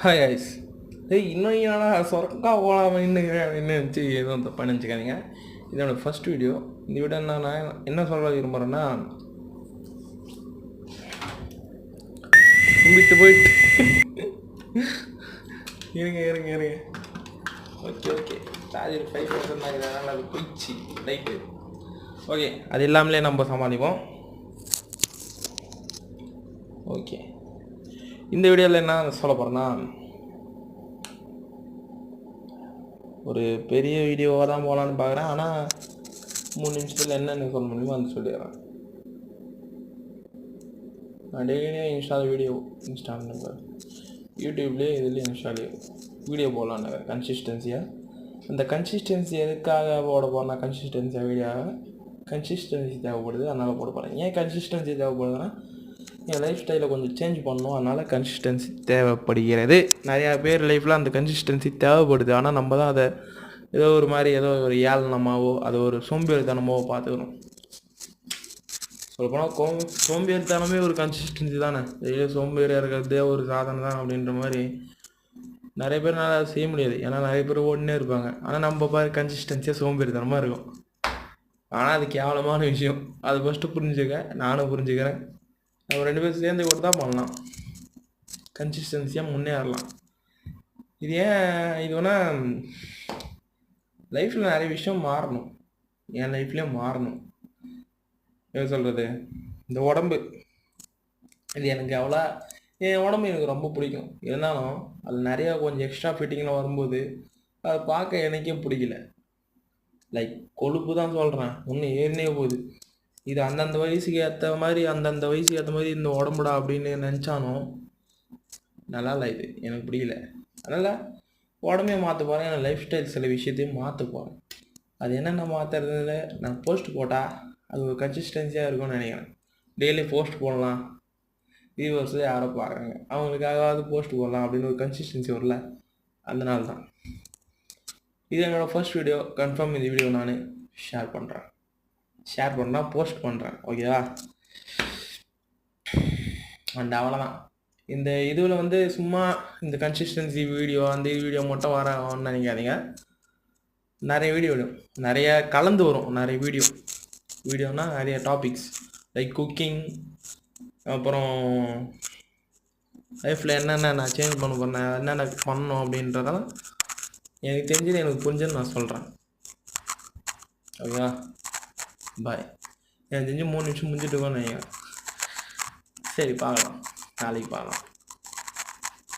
Hi ice. இன்னும் என்னடா சொரக்கா போகலாமன்னு நினச்சி எதுவும் தப்பாக நினச்சிக்காதீங்க. இதோட ஃபஸ்ட் வீடியோ. இந்த வீடியோ நான் என்ன சொல்ல விரும்புகிறேன்னா, கும்பிட்டு போயிட்டு இருங்க. ஓகே சார்ஜர் 5% ஆகுதுனால அது போயிடுச்சு ரைட்டு. ஓகே, அது இல்லாமலே நம்ம சமாளிப்போம். ஓகே, இந்த வீடியோவில் என்ன சொல்ல போகிறேன்னா, ஒரு பெரிய வீடியோவாக தான் போகலான்னு பார்க்குறேன். ஆனால் 3 நிமிஷத்தில் என்னென்னு சொல்ல முடியுமோ அது சொல்லிடுறேன். நான் டெய்லியும் இன்ஸ்டால் யூடியூப்லேயே இதுலேயும் வீடியோ போடலான்னு கன்சிஸ்டன்சியாக. அந்த கன்சிஸ்டன்சி எதுக்காக போட போகிறேன்னா, கன்சிஸ்டன்சி தேவைப்படுது, அதனால் போட போகிறேன். ஏன் கன்சிஸ்டன்சி தேவைப்படுதுன்னா, என் லைஃப் ஸ்டைலை கொஞ்சம் சேஞ்ச் பண்ணணும், அதனால் கன்சிஸ்டன்சி தேவைப்படுகிறது. நிறையா பேர் லைஃப்பில் அந்த கன்சிஸ்டன்சி தேவைப்படுது. ஆனால் நம்ம தான் அதை ஏதோ ஒரு ஏளனமாவோ அது ஒரு சோம்பேறித்தனமாவோ பார்த்துக்கணும். சொல்லப்போனால் சோம்பேறித்தனமே ஒரு கன்சிஸ்டன்சி தானே. டெய்லியும் சோம்பேறியாக இருக்கிறதே ஒரு சாதனை தான் அப்படின்ற மாதிரி நிறைய பேர்னால அதை செய்ய முடியாது. ஏன்னா நிறைய பேர் ஓடினே இருப்பாங்க. ஆனால் நம்ம பாரு கன்சிஸ்டன்சியாக சோம்பேறித்தனமாக இருக்கும். ஆனால் அது கேவலமான விஷயம். அது ஃபஸ்ட்டு புரிஞ்சுக்க, நானும் புரிஞ்சுக்கிறேன். நம்ம 2 பேரும் சேர்ந்து கூட தான் பண்ணலாம், கன்சிஸ்டன்சியாக முன்னேறலாம். இது வேணால் லைஃப்பில் நிறைய விஷயம் மாறணும். என் லைஃப்லேயும் மாறணும். எப்படி சொல்கிறது, இந்த உடம்பு இது எனக்கு என் உடம்பு எனக்கு ரொம்ப பிடிக்கும். இருந்தாலும் அது நிறையா கொஞ்சம் எக்ஸ்ட்ரா ஃபிட்டிங்கில் வரும்போது அதை பார்க்க எனக்கே பிடிக்கல. லைக் கொழுப்பு தான் சொல்கிறேன், ஒன்று ஏறினே போகுது. இது அந்தந்த வயசுக்கு ஏற்ற மாதிரி இந்த உடம்புடா அப்படின்னு நினச்சாலும் நல்லா இல்லை. இது எனக்கு பிடிக்கல. அதனால் உடம்பையும் மாற்ற போகிறேன். என் லைஃப் ஸ்டைல் சில விஷயத்தையும் மாற்ற போகிறேன். அது என்னென்ன மாற்றுறதுல நான் போஸ்ட் போட்டால் அது ஒரு கன்சிஸ்டன்சியாக இருக்கும்னு நினைக்கிறேன். டெய்லி போஸ்ட் போடலாம், வியூவர்ஸு யாரோ பார்க்குறாங்க, அவங்களுக்காகவாவது போஸ்ட் போடலாம் அப்படின்னு ஒரு கன்சிஸ்டன்சி வரல. அதனால தான் இது என்னோடய ஃபர்ஸ்ட் வீடியோ. கன்ஃபார்ம் இந்த வீடியோ நான் ஷேர் பண்ணுறேன், போஸ்ட் பண்ணுறேன். ஓகேவா? அண்ட் அவ்வளோதான். இந்த இதில் சும்மா இந்த கன்சிஸ்டன்சி வீடியோ அந்த வீடியோ மட்டும் வரணும்னு நினைக்காதீங்க. நிறைய வீடியோ வரும், நிறைய கலந்து வரும். நிறைய வீடியோனால் நிறைய டாபிக்ஸ் லைக் குக்கிங், அப்புறம் லைஃப்பில் என்னென்ன நான் சேஞ்ச் பண்ண போகிறேன், என்னென்ன பண்ணணும் அப்படின்றதெல்லாம் எனக்கு தெரிஞ்சது, எனக்கு புரிஞ்சுன்னு நான் சொல்கிறேன். ஓகேவா? பாய். எனக்கு தெரிஞ்சு 3 நிமிஷம் முடிஞ்சிட்டு இருக்கோன்னு நினைக்கிறேன். சரி, பார்க்கலாம், நாளைக்கு பார்க்கலாம்.